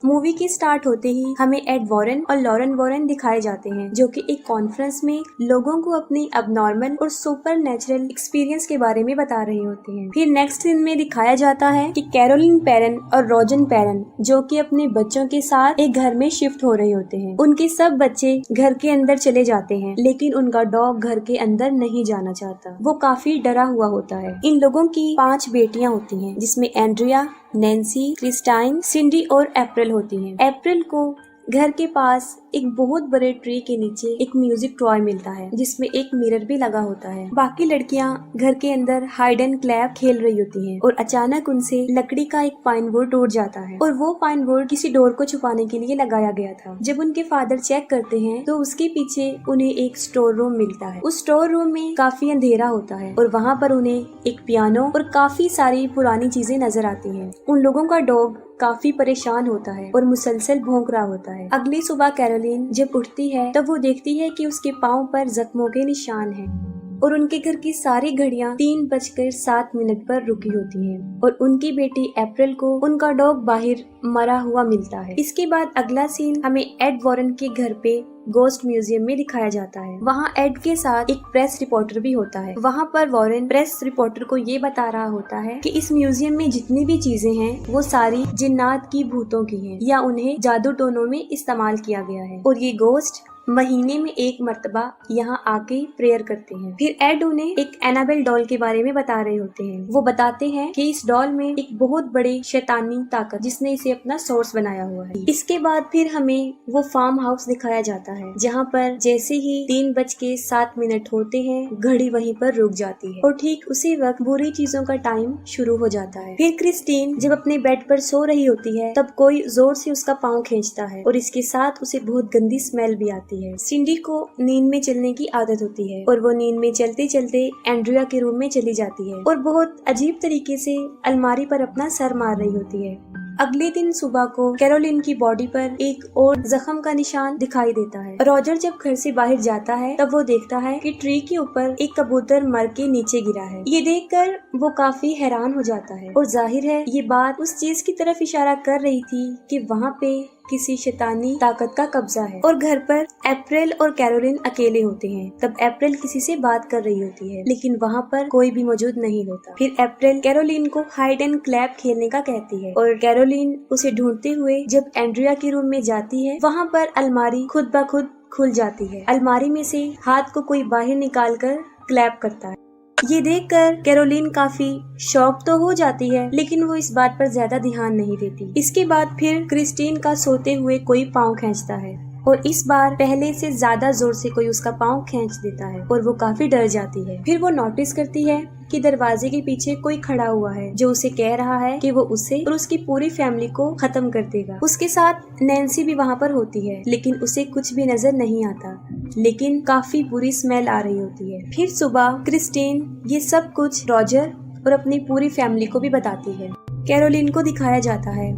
Movie के start होते ही हमें एड वॉरेन और लॉरेन वॉरेन दिखाए जाते हैं, जो कि एक कॉन्फ्रेंस में लोगों को अपनी अबनॉर्मल और सुपर नेचुरल एक्सपीरियंस के बारे में बता रहे होते हैं। फिर नेक्स्ट सीन में दिखाया जाता है कि कैरोलिन पेरेन और रॉजन पेरेन, जो कि अपने बच्चों के साथ एक घर में शिफ्ट हो रहे होते हैं। उनके सब बच्चे घर के अंदर चले जाते हैं, लेकिन उनका डॉग घर के अंदर नहीं जाना चाहता। वो काफी डरा हुआ होता है। इन लोगों की 5 बेटियां होती हैं, जिसमें एंड्रिया, नैन्सी, क्रिस्टाइन, सिंडी और अप्रैल होती हैं। अप्रैल को घर के पास एक बहुत बड़े ट्री के नीचे एक म्यूजिक टॉय मिलता है, जिसमें एक मिरर भी लगा होता है। बाकी लड़कियां घर के अंदर हाइड एंड क्लैप खेल रही होती हैं और अचानक उनसे लकड़ी का एक पाइन वुड टूट जाता है और वो पाइन वुड किसी डोर को छुपाने के लिए लगाया गया था। जब उनके फादर चेक करते हैं तो उसके पीछे उन्हें एक स्टोर रूम मिलता है। उस स्टोर रूम में काफी अंधेरा होता है और वहाँ पर उन्हें एक पियानो और काफी सारी पुरानी चीजें नजर आती हैं। उन लोगों का डॉग काफी परेशान होता है और मुसलसल भौंक रहा होता है। अगली सुबह कैरोलिन जब उठती है तब वो देखती है कि उसके पाँव पर जख्मों के निशान हैं और उनके घर की सारी घड़ियां 3:07 पर रुकी होती हैं और उनकी बेटी अप्रैल को उनका डॉग बाहर मरा हुआ मिलता है। इसके बाद अगला सीन हमें एड वॉरेन के घर पे गोस्ट म्यूजियम में दिखाया जाता है। वहाँ एड के साथ एक प्रेस रिपोर्टर भी होता है। वहाँ पर वॉरेन प्रेस रिपोर्टर को ये बता रहा होता है कि इस म्यूजियम में जितनी भी चीजें हैं वो सारी जिन्नात की भूतों की हैं या उन्हें जादू टोनों में इस्तेमाल किया गया है और ये गोस्ट महीने में एक मर्तबा यहाँ आके प्रेयर करते हैं। फिर एड उन्हें एक एनाबेल डॉल के बारे में बता रहे होते हैं। वो बताते हैं कि इस डॉल में एक बहुत बड़ी शैतानी ताकत जिसने इसे अपना सोर्स बनाया हुआ है। इसके बाद फिर हमें वो फार्म हाउस दिखाया जाता है, जहाँ पर जैसे ही 3:07 होते हैं घड़ी वहीं पर रुक जाती है और ठीक उसी वक्त बुरी चीजों का टाइम शुरू हो जाता है। फिर क्रिस्टीन जब अपने बेड पर सो रही होती है तब कोई जोर से उसका पाँव खींचता है और इसके साथ उसे बहुत गंदी स्मेल भी आती है। सिंडी को नींद में चलने की आदत होती है और वो नींद में चलते चलते एंड्रिया के रूम में चली जाती है और बहुत अजीब तरीके से अलमारी पर अपना सर मार रही होती है। अगले दिन सुबह को कैरोलिन की बॉडी पर एक और जख्म का निशान दिखाई देता है। रॉजर जब घर से बाहर जाता है तब वो देखता है कि ट्री के ऊपर एक कबूतर मर के नीचे गिरा है। ये देखकर वो काफी हैरान हो जाता है और जाहिर है ये बात उस चीज की तरफ इशारा कर रही थी कि वहाँ पे किसी शैतानी ताकत का कब्जा है। और घर पर अप्रैल और कैरोलिन अकेले होते हैं। तब अप्रैल किसी से बात कर रही होती है, लेकिन वहाँ पर कोई भी मौजूद नहीं होता। फिर अप्रैल कैरोलिन को हाइड एंड क्लैप खेलने का कहती है और कैरोलिन उसे ढूंढते हुए जब एंड्रिया के रूम में जाती है, वहाँ पर अलमारी खुद ब खुद खुल जाती है। अलमारी में से हाथ को कोई बाहर निकाल कर क्लैप करता है। ये देखकर कैरोलिन काफी शॉक तो हो जाती है, लेकिन वो इस बात पर ज्यादा ध्यान नहीं देती। इसके बाद फिर क्रिस्टीन का सोते हुए कोई पाँव खींचता है और इस बार पहले से ज्यादा जोर से कोई उसका पाँव खींच देता है और वो काफी डर जाती है। फिर वो नोटिस करती है कि दरवाजे के पीछे कोई खड़ा हुआ है जो उसे कह रहा है कि वो उसे और उसकी पूरी फैमिली को खत्म कर देगा। उसके साथ नैन्सी भी वहाँ पर होती है, लेकिन उसे कुछ भी नजर नहीं आता, लेकिन काफी बुरी स्मेल आ रही होती है। फिर सुबह क्रिस्टीन ये सब कुछ रॉजर और अपनी पूरी फैमिली को भी बताती है। कैरोलिन को दिखाया जाता है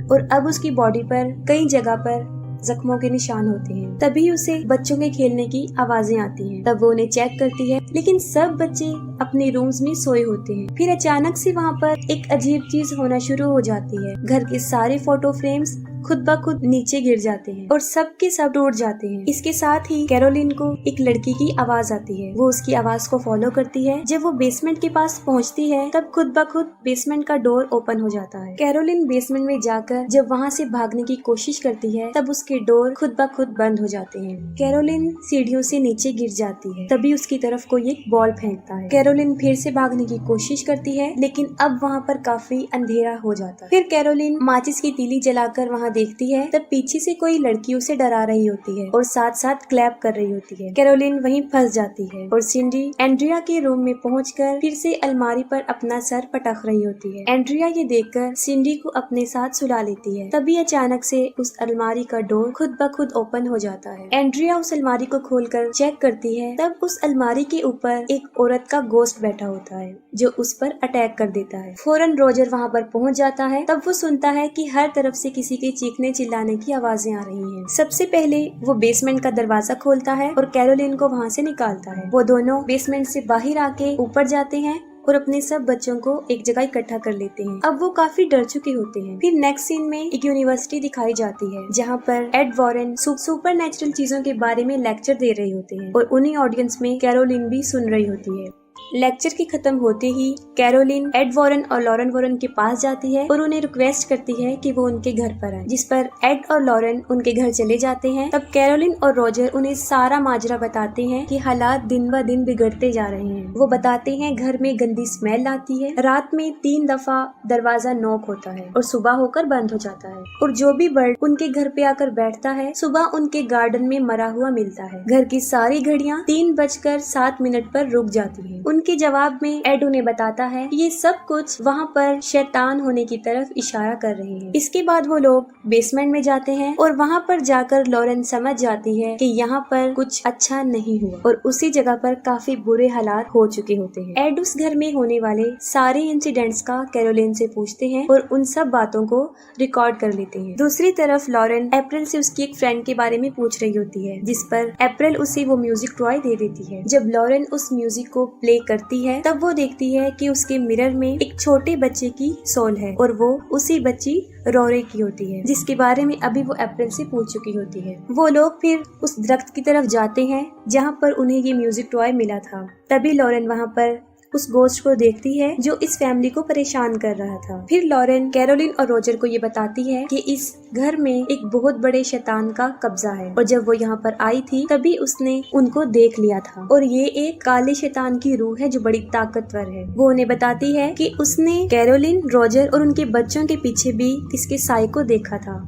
और अब उसकी बॉडी पर कई जगह पर जख्मों के निशान होते हैं। तभी उसे बच्चों के खेलने की आवाजें आती हैं। तब वो उन्हें चेक करती है, लेकिन सब बच्चे अपने रूम्स में सोए होते हैं। फिर अचानक से वहाँ पर एक अजीब चीज होना शुरू हो जाती है। घर के सारे फोटो फ्रेम्स खुद ब खुद नीचे गिर जाते हैं और सब के सब टूट जाते हैं। इसके साथ ही कैरोलिन को एक लड़की की आवाज आती है। वो उसकी आवाज को फॉलो करती है। जब वो बेसमेंट के पास पहुंचती है तब खुद ब खुद बेसमेंट का डोर ओपन हो जाता है। कैरोलिन बेसमेंट में जाकर जब वहाँ से भागने की कोशिश करती है तब उसके डोर खुद ब खुद बंद हो जाते हैं। कैरोलिन सीढ़ियों से नीचे गिर जाती है। तभी उसकी तरफ कोई एक बॉल फेंकता है। कैरोलिन फिर से भागने की कोशिश करती है, लेकिन अब वहाँ पर काफी अंधेरा हो जाता है। फिर कैरोलिन माचिस की तीली जलाकर वहाँ देखती है, तब पीछे से कोई लड़की उसे डरा रही होती है और साथ साथ क्लैप कर रही होती है। कैरोलिन वहीं फंस जाती है और सिंडी एंड्रिया के रूम में पहुंचकर फिर से अलमारी पर अपना सर पटक रही होती है। एंड्रिया ये देखकर सिंडी को अपने साथ सुला लेती है। तभी अचानक से उस अलमारी का डोर खुद ब खुद ओपन हो जाता है। एंड्रिया उस अलमारी को खोलकर चेक करती है, तब उस अलमारी के ऊपर एक औरत का गोश्त बैठा होता है जो उस पर अटैक कर देता है। फौरन रॉजर वहाँ पर पहुँच जाता है। तब वो सुनता है कि हर तरफ से किसी के चीखने चिल्लाने की आवाजें आ रही हैं। सबसे पहले वो बेसमेंट का दरवाजा खोलता है और कैरोलिन को वहाँ से निकालता है। वो दोनों बेसमेंट से बाहर आके ऊपर जाते हैं और अपने सब बच्चों को एक जगह इकट्ठा कर लेते हैं। अब वो काफी डर चुके होते हैं। फिर नेक्स्ट सीन में एक यूनिवर्सिटी दिखाई जाती है जहाँ पर एड वॉरेन सुपर नेचुरल चीजों के बारे में लेक्चर दे रहे होते हैं और उन्हीं ऑडियंस में कैरोलिन भी सुन रही होती है। लेक्चर के खत्म होते ही कैरोलिन एड वॉरेन और लॉरेन वॉरेन के पास जाती है और उन्हें रिक्वेस्ट करती है कि वो उनके घर पर आए, जिस पर एड और लॉरेन उनके घर चले जाते हैं। तब कैरोलिन और रॉजर उन्हें सारा माजरा बताते हैं कि हालात दिन ब दिन बिगड़ते जा रहे हैं। वो बताते हैं घर में गंदी स्मेल आती है, रात में 3 दफा दरवाजा नॉक होता है और सुबह होकर बंद हो जाता है, और जो भी बर्ड उनके घर पे आकर बैठता है सुबह उनके गार्डन में मरा हुआ मिलता है। घर की सारी घड़ियां 3:07 पर रुक जाती है। उनके जवाब में एड उन्हें बताता है ये सब कुछ वहाँ पर शैतान होने की तरफ इशारा कर रहे हैं। इसके बाद वो लोग बेसमेंट में जाते हैं और वहाँ पर जाकर लॉरेन समझ जाती है कि यहाँ पर कुछ अच्छा नहीं हुआ और उसी जगह पर काफी बुरे हालात हो चुके होते हैं। एड उस घर में होने वाले सारे इंसिडेंट्स का कैरोलिन से पूछते हैं और उन सब बातों को रिकॉर्ड कर लेते हैं। दूसरी तरफ लॉरेन अप्रैल से उसकी एक फ्रेंड के बारे में पूछ रही होती है, जिस पर अप्रैल उसे वो म्यूजिक टॉय दे देती है। जब लॉरेन उस म्यूजिक को प्ले करती है तब वो देखती है कि उसके मिरर में एक छोटे बच्चे की सोल है और वो उसी बच्ची रोरे की होती है, जिसके बारे में अभी वो अप्रैल से पूछ चुकी होती है। वो लोग फिर उस दरख्त की तरफ जाते हैं जहाँ पर उन्हें ये म्यूजिक टॉय मिला था। तभी लॉरेन वहाँ पर उस गोस्ट को देखती है जो इस फैमिली को परेशान कर रहा था। फिर लॉरेन कैरोलिन और रॉजर को ये बताती है कि इस घर में एक बहुत बड़े शैतान का कब्जा है और जब वो यहाँ पर आई थी तभी उसने उनको देख लिया था और ये एक काले शैतान की रूह है जो बड़ी ताकतवर है। वो उन्हें बताती है कि उसने कैरोलिन, रॉजर और उनके बच्चों के पीछे भी इसके साय को देखा था।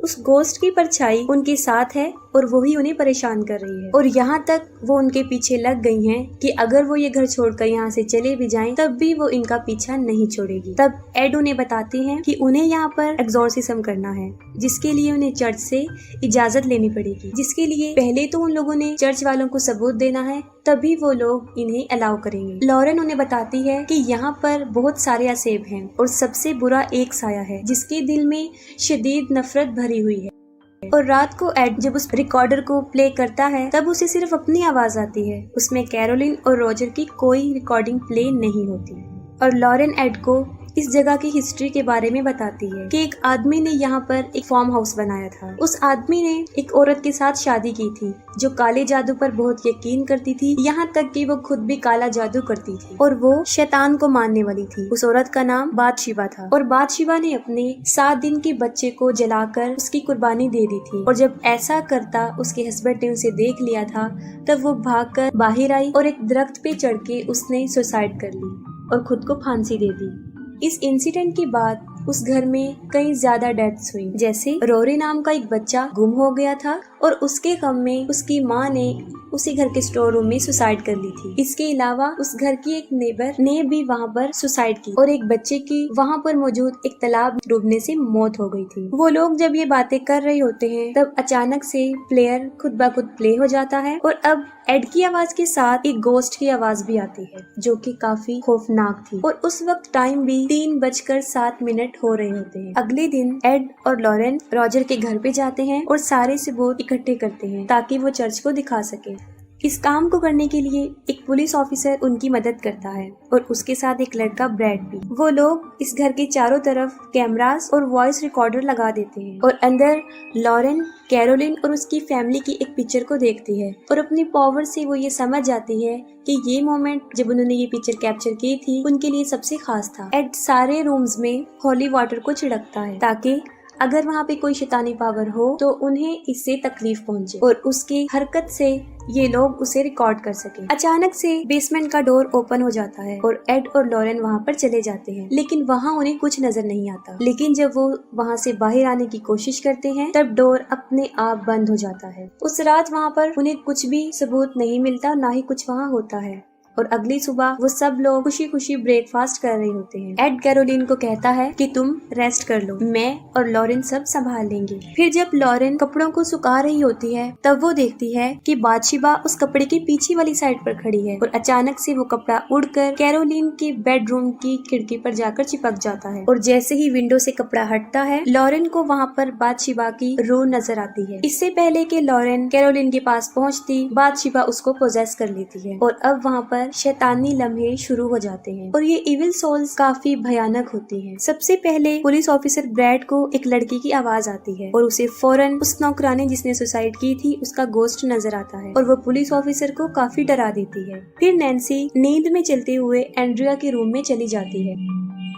उस गोस्ट की परछाई उनके साथ है और वही उन्हें परेशान कर रही है, और यहाँ तक वो उनके पीछे लग गई हैं कि अगर वो ये घर छोड़कर यहाँ से चले भी जाएं तब भी वो इनका पीछा नहीं छोड़ेगी। तब एड उन्हें बताते हैं कि उन्हें यहाँ पर एक्सॉर्सिज्म करना है, जिसके लिए उन्हें चर्च से इजाजत लेनी पड़ेगी, जिसके लिए पहले तो उन लोगों ने चर्च वालों को सबूत देना है, तभी वो लोग इन्हें अलाउ करेंगे। लॉरेन उन्हें बताती है कि यहाँ पर बहुत सारे असेब हैं और सबसे बुरा एक साया है जिसके दिल में शदीद नफरत भरी हुई है। और रात को एड जब उस रिकॉर्डर को प्ले करता है तब उसे सिर्फ अपनी आवाज आती है, उसमें कैरोलिन और रॉजर की कोई रिकॉर्डिंग प्ले नहीं होती। और लॉरेन एड को इस जगह की हिस्ट्री के बारे में बताती है कि एक आदमी ने यहाँ पर एक फार्म हाउस बनाया था। उस आदमी ने एक औरत के साथ शादी की थी जो काले जादू पर बहुत यकीन करती थी, यहाँ तक कि वो खुद भी काला जादू करती थी और वो शैतान को मानने वाली थी। उस औरत का नाम बादशिबा था और बादशिबा ने अपने 7 दिन के बच्चे को जलाकर उसकी कुर्बानी दे दी थी। और जब ऐसा करता उसके हस्बैंड ने उसे देख लिया था तब वो भागकर बाहर आई और एक दरख्त पे चढ़ के उसने सुसाइड कर ली और खुद को फांसी दे दी। इस इंसिडेंट के बाद उस घर में कई ज्यादा डेथ्स हुई, जैसे रोरी नाम का एक बच्चा गुम हो गया था और उसके गम में उसकी माँ ने उसी घर के स्टोर रूम में सुसाइड कर ली थी। इसके अलावा उस घर की एक नेबर ने भी वहाँ पर सुसाइड की और एक बच्चे की वहाँ पर मौजूद एक तालाब डूबने से मौत हो गई थी। वो लोग जब ये बातें कर रहे होते हैं तब अचानक से प्लेयर खुद ब खुद प्ले हो जाता है और अब एड की आवाज के साथ एक गोस्ट की आवाज भी आती है जो कि काफी खौफनाक थी। और उस वक्त टाइम भी 3:07 हो रहे होते हैं। अगले दिन एड और लॉरेन रॉजर के घर पे जाते हैं और सारे सबूत इकट्ठे करते हैं ताकि वो चर्च को दिखा सके। इस काम को करने के लिए एक पुलिस ऑफिसर उनकी मदद करता है और उसके साथ एक लड़का ब्रैड भी। वो लोग इस घर के चारों तरफ कैमरास और वॉइस रिकॉर्डर लगा देते हैं और अंदर लॉरेन, कैरोलिन और उसकी फैमिली की एक पिक्चर को देखती है और अपनी पावर से वो ये समझ जाती है कि ये मोमेंट जब उन्होंने ये पिक्चर कैप्चर की थी उनके लिए सबसे खास था। एड सारे रूम्स में होली वाटर को छिड़कता है ताकि अगर वहाँ पे कोई शैतानी पावर हो तो उन्हें इससे तकलीफ पहुँचे और उसकी हरकत से ये लोग उसे रिकॉर्ड कर सके। अचानक से बेसमेंट का डोर ओपन हो जाता है और एड और लॉरेन वहाँ पर चले जाते हैं, लेकिन वहाँ उन्हें कुछ नजर नहीं आता। लेकिन जब वो वहाँ से बाहर आने की कोशिश करते हैं तब डोर अपने आप बंद हो जाता है। उस रात वहाँ पर उन्हें कुछ भी सबूत नहीं मिलता, ना ही कुछ वहाँ होता है। और अगली सुबह वो सब लोग खुशी खुशी ब्रेकफास्ट कर रहे होते हैं। एड कैरोलिन को कहता है कि तुम रेस्ट कर लो, मैं और लॉरेन सब संभाल लेंगे। फिर जब लॉरेन कपड़ों को सुखा रही होती है तब वो देखती है कि बादशिबा उस कपड़े की पीछे वाली साइड पर खड़ी है और अचानक से वो कपड़ा उड़कर कैरोलिन के बेडरूम की खिड़की पर जाकर चिपक जाता है और जैसे ही विंडो से कपड़ा हटता है लॉरेन को वहाँ पर बादशिबा की रूह नजर आती है। इससे पहले कि लॉरेन कैरोलिन के पास पहुँचती बादशिबा उसको पोजेस कर लेती है और अब वहाँ पर पर शैतानी लम्हे शुरू हो जाते हैं और ये इविल सोल्स काफी भयानक होती हैं। सबसे पहले पुलिस ऑफिसर ब्रैड को एक लड़की की आवाज आती है और उसे फौरन उस नौकरानी जिसने सुसाइड की थी उसका गोश्त नजर आता है और वो पुलिस ऑफिसर को काफी डरा देती है। फिर नैन्सी नींद में चलते हुए एंड्रिया के रूम में चली जाती है।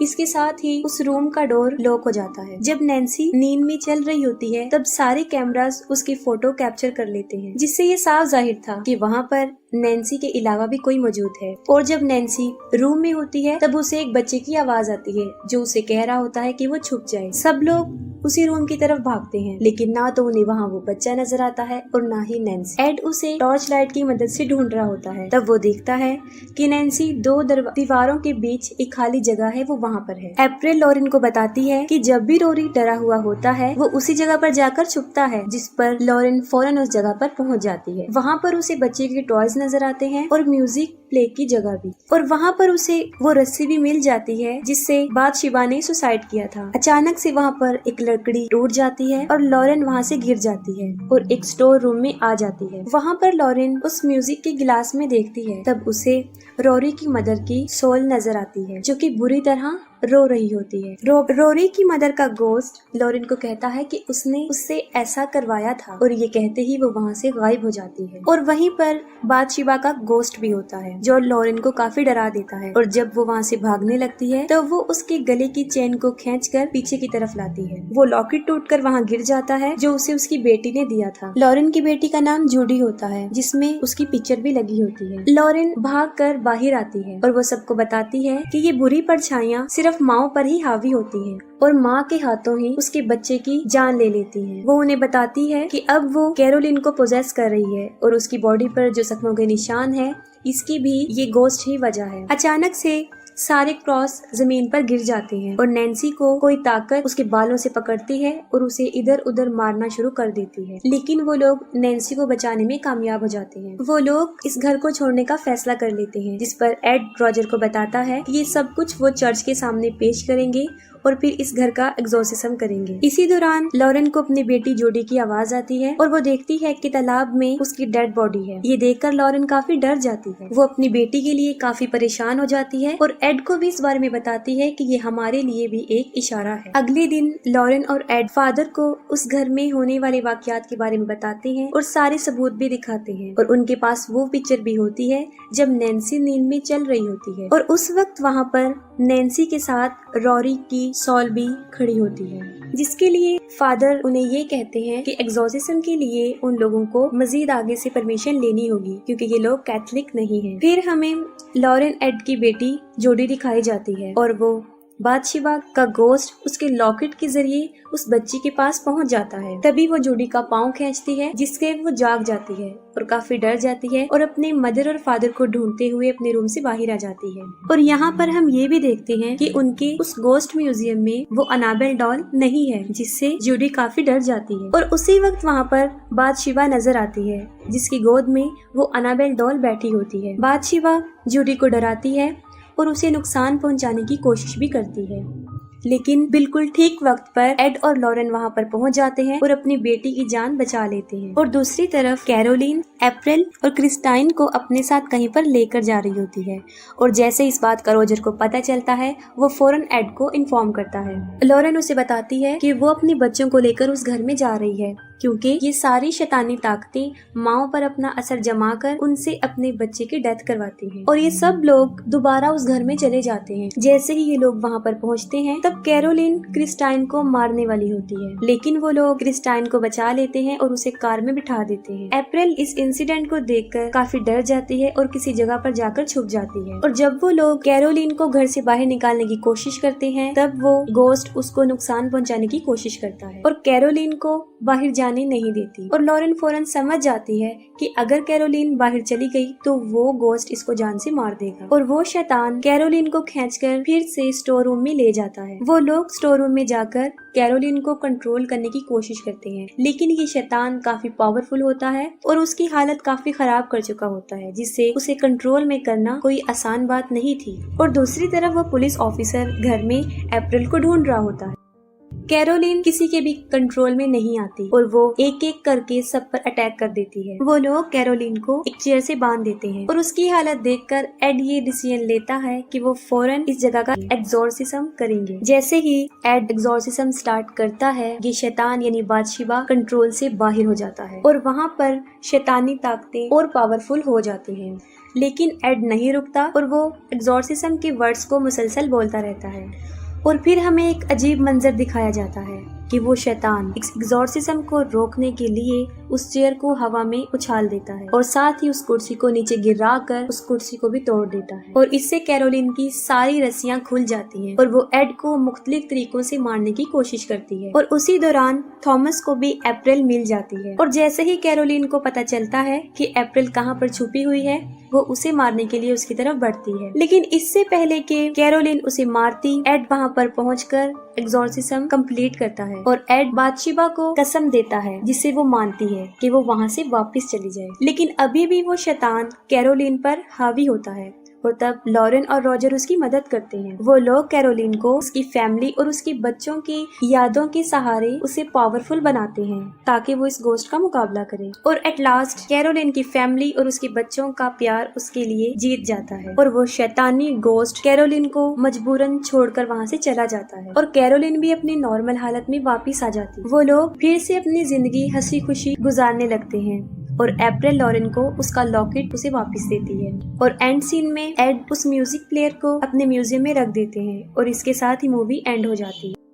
इसके साथ ही उस रूम का डोर लॉक हो जाता है। जब नैन्सी नींद में चल रही होती है तब सारे कैमरास उसकी फोटो कैप्चर कर लेते हैं, जिससे ये साफ जाहिर था कि वहाँ पर नैन्सी के अलावा भी कोई मौजूद है। और जब नैन्सी रूम में होती है तब उसे एक बच्चे की आवाज आती है जो उसे कह रहा होता है कि वो छुप जाए। सब लोग उसी रूम की तरफ भागते हैं, लेकिन ना तो उन्हें वहाँ वो बच्चा नजर आता है और ना ही नैन्सी। एड उसे टॉर्च लाइट की मदद से ढूंढ रहा होता है। तब वो देखता है कि नैन्सी दो दीवारों के बीच एक खाली जगह है, वो वहाँ पर है। अप्रैल लॉरेन को बताती है कि जब भी रोरी डरा हुआ होता है वो उसी जगह पर जाकर छुपता है, जिस पर लॉरेन फौरन उस जगह पर पहुँच जाती है। वहाँ पर उसे बच्चे के टॉयज नजर आते हैं और म्यूजिक प्ले की जगह भी, और वहाँ पर उसे वो रस्सी भी मिल जाती है जिससे बादशिबा ने सुसाइड किया था। अचानक से वहाँ पर एक लकड़ी टूट जाती है और लॉरेन वहाँ से गिर जाती है और एक स्टोर रूम में आ जाती है। वहाँ पर लॉरेन उस म्यूजिक के गिलास में देखती है, तब उसे रोरी की मदर की सोल नजर आती है जो कि बुरी तरह रो रही होती है। रोरी की मदर का गोस्ट लॉरेन को कहता है कि उसने उससे ऐसा करवाया था और ये कहते ही वो वहाँ से गायब हो जाती है। और वहीं पर बादशिबा का गोस्ट भी होता है जो लॉरेन को काफी डरा देता है, और जब वो वहाँ से भागने लगती है तो वो उसके गले की चेन को खींचकर पीछे की तरफ लाती है। वो लॉकेट टूटकर वहाँ गिर जाता है जो उसे उसकी बेटी ने दिया था। लॉरेन की बेटी का नाम जूडी होता है जिसमें उसकी पिक्चर भी लगी होती है। लॉरेन भाग कर बाहर आती है और वो सबको बताती है कि ये बुरी परछाइयाँ सिर्फ माँ पर ही हावी होती हैं और माँ के हाथों ही उसके बच्चे की जान ले लेती है। वो उन्हें बताती है कि अब वो कैरोलिन को पोजेस कर रही है और उसकी बॉडी पर जो जख्मों के निशान है इसकी भी ये गोस्ट ही वजह है। अचानक से सारे क्रॉस जमीन पर गिर जाते हैं और नैन्सी को कोई ताकत उसके बालों से पकड़ती है और उसे इधर उधर मारना शुरू कर देती है, लेकिन वो लोग नैन्सी को बचाने में कामयाब हो जाते हैं। वो लोग इस घर को छोड़ने का फैसला कर लेते हैं, जिस पर एड रॉजर को बताता है कि ये सब कुछ वो चर्च के सामने पेश करेंगे और फिर इस घर का एग्जॉर्सिज्म करेंगे। इसी दौरान लॉरेन को अपनी बेटी जोडी की आवाज आती है और वो देखती है कि तालाब में उसकी डेड बॉडी है। ये देखकर लॉरेन काफी डर जाती है। वो अपनी बेटी के लिए काफी परेशान हो जाती है और एड को भी इस बारे में बताती है कि ये हमारे लिए भी एक इशारा है। अगले दिन लॉरेन और एड फादर को उस घर में होने वाले वाकयात के बारे में बताते हैं और सारे सबूत भी दिखाते हैं, और उनके पास वो पिक्चर भी होती है जब नैन्सी नींद में चल रही होती है और उस वक्त वहाँ पर नैन्सी के साथ रोरी की सॉल भी खड़ी होती है, जिसके लिए फादर उन्हें ये कहते हैं कि एग्जॉर्सिज्म के लिए उन लोगों को मजीद आगे से परमिशन लेनी होगी क्योंकि ये लोग कैथलिक नहीं हैं। फिर हमें लॉरेन एड की बेटी जोडी दिखाई जाती है और वो बादशिबा का गोस्ट उसके लॉकेट के जरिए उस बच्ची के पास पहुंच जाता है। तभी वो जोडी का पाँव खींचती है जिससे वो जाग जाती है और काफी डर जाती है और अपने मदर और फादर को ढूंढते हुए अपने रूम से बाहर आ जाती है। और यहाँ पर हम ये भी देखते हैं कि उनके उस गोस्ट म्यूजियम में वो अनाबेल डॉल नहीं है, जिससे जोडी काफी डर जाती है। और उसी वक्त वहाँ पर बादशिबा नजर आती है जिसकी गोद में वो अनाबेल डॉल बैठी होती है। बादशिबा जोडी को डराती है और उसे नुकसान पहुंचाने की कोशिश भी करती है, लेकिन बिल्कुल ठीक वक्त पर एड और लॉरेन वहां पर पहुंच जाते हैं और अपनी बेटी की जान बचा लेते हैं। और दूसरी तरफ कैरोलिन अप्रैल और क्रिस्टाइन को अपने साथ कहीं पर लेकर जा रही होती है, और जैसे इस बात का रोजर को पता चलता है वो फौरन एड को इन्फॉर्म करता है। लॉरेन उसे बताती है कि वो अपने बच्चों को लेकर उस घर में जा रही है क्योंकि ये सारी शैतानी ताकतें माओ पर अपना असर जमा कर उनसे अपने बच्चे की डेथ करवाती हैं। और ये सब लोग दोबारा उस घर में चले जाते हैं। जैसे ही ये लोग वहाँ पर पहुँचते हैं तब कैरोलिन क्रिस्टाइन को मारने वाली होती है, लेकिन वो लोग क्रिस्टाइन को बचा लेते हैं और उसे कार में बिठा देते हैं। अप्रैल इस इंसिडेंट को देखकर काफी डर जाती है और किसी जगह पर जाकर छुप जाती है। और जब वो लोग कैरोलिन को घर से बाहर निकालने की कोशिश करते हैं तब वो गोस्ट उसको नुकसान पहुँचाने की कोशिश करता है और कैरोलिन को बाहर जाने नहीं देती। और लॉरेन फौरन समझ जाती है कि अगर कैरोलिन बाहर चली गई तो वो गोस्ट इसको जान से मार देगा, और वो शैतान कैरोलिन को खींचकर फिर से स्टोर रूम में ले जाता है। वो लोग स्टोर रूम में जाकर कैरोलिन को कंट्रोल करने की कोशिश करते हैं, लेकिन ये शैतान काफी पावरफुल होता है और उसकी हालत काफी खराब कर चुका होता है, जिससे उसे कंट्रोल में करना कोई आसान बात नहीं थी। और दूसरी तरफ वो पुलिस ऑफिसर घर में अप्रैल को ढूंढ रहा होता है। कैरोलिन किसी के भी कंट्रोल में नहीं आती और वो एक एक करके सब पर अटैक कर देती है। वो लोग कैरोलिन को एक चेयर से बांध देते हैं और उसकी हालत देखकर एड ये डिसीजन लेता है कि वो फौरन इस जगह का एग्जॉर्सिज्म करेंगे। जैसे ही एड एग्जॉर्सिज्म स्टार्ट करता है, ये शैतान यानी बादशिबा कंट्रोल से बाहर हो जाता है और वहाँ पर शैतानी ताकतें और पावरफुल हो जाती हैं। लेकिन एड नहीं रुकता और वो एग्जॉर्सिज्म के वर्ड्स को मुसलसल बोलता रहता है और फिर हमें एक अजीब मंजर दिखाया जाता है कि वो शैतान एग्जॉर्सिज्म को रोकने के लिए उस चेयर को हवा में उछाल देता है और साथ ही उस कुर्सी को नीचे गिरा कर उस कुर्सी को भी तोड़ देता है और इससे कैरोलिन की सारी रस्सियां खुल जाती हैं और वो एड को मुख्तलिफ तरीकों से मारने की कोशिश करती है। और उसी दौरान थॉमस को भी अप्रैल मिल जाती है और जैसे ही कैरोलिन को पता चलता है कि अप्रैल कहाँ पर छुपी हुई है, वो उसे मारने के लिए उसकी तरफ बढ़ती है। लेकिन इससे पहले कि कैरोलिन उसे मारती, एड वहाँ पर पहुंचकर एग्जॉर्सिज्म कंप्लीट करता है और एड बादशिबा को कसम देता है जिसे वो मानती है कि वो वहाँ से वापस चली जाए। लेकिन अभी भी वो शैतान कैरोलिन पर हावी होता है और तब लॉरेन और रॉजर उसकी मदद करते हैं। वो लोग कैरोलिन को उसकी फैमिली और उसके बच्चों की यादों के सहारे उसे पावरफुल बनाते हैं ताकि वो इस घोस्ट का मुकाबला करे। और एट लास्ट कैरोलिन की फैमिली और उसके बच्चों का प्यार उसके लिए जीत जाता है और वो शैतानी घोस्ट कैरोलिन को मजबूरन छोड़कर वहाँ से चला जाता है और कैरोलिन भी अपनी नॉर्मल हालत में वापिस आ जाती है। वो लोग फिर से अपनी जिंदगी हंसी खुशी गुजारने लगते हैं और अप्रैल लॉरेन को उसका लॉकेट उसे वापस देती है और एंड सीन में एड उस म्यूजिक प्लेयर को अपने म्यूजियम में रख देते हैं और इसके साथ ही मूवी एंड हो जाती है।